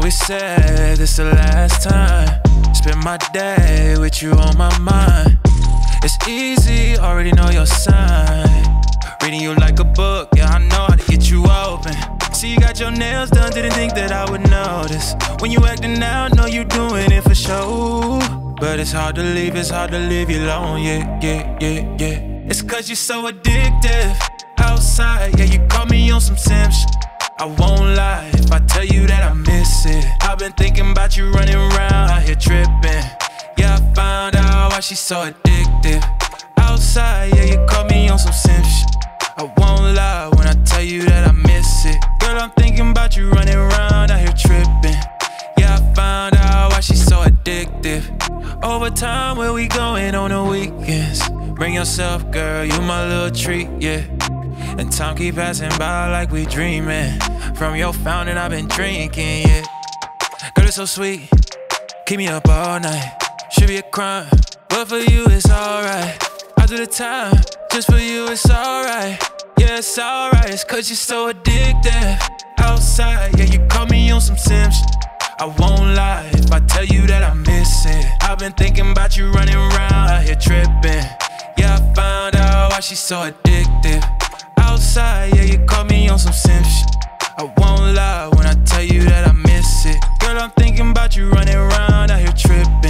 we said this the last time. Spend my day with you on my mind. It's easy, already know your sign. Reading you like a book, yeah, I know how to get you open. See you got your nails done, didn't think that I would notice. When you acting out, know you doing it for show. But it's hard to leave you alone, yeah, yeah, yeah, yeah. It's cause you're so addictive. Outside, yeah, you caught me on some simp shit. I won't lie if I tell you that I miss it. I've been thinking about you running around out here tripping. Yeah, I found out why she's so addictive. Outside, yeah, you caught me on some simp shit. I won't lie when I tell you that I miss it. Girl, I'm thinking about you running around out here tripping. Yeah, I found out why she's so addictive. Over time, where we going on the weekends? Bring yourself, girl, you my little treat, yeah. And time keep passing by like we dreaming. From your fountain I've been drinking, yeah. Girl, it's so sweet, keep me up all night. Should be a crime, but for you it's alright. I do the time, just for you it's alright. Yeah, it's alright, it's cause you're so addictive. Outside, yeah, you caught me on some simp shit. I won't lie if I tell you that I miss it. I've been thinking about you running around out here tripping. Yeah, I found out why she's so addictive. Outside, yeah, you caught me on some simp shit. I won't lie when I tell you that I miss it. Girl, I'm thinking about you running around out here tripping.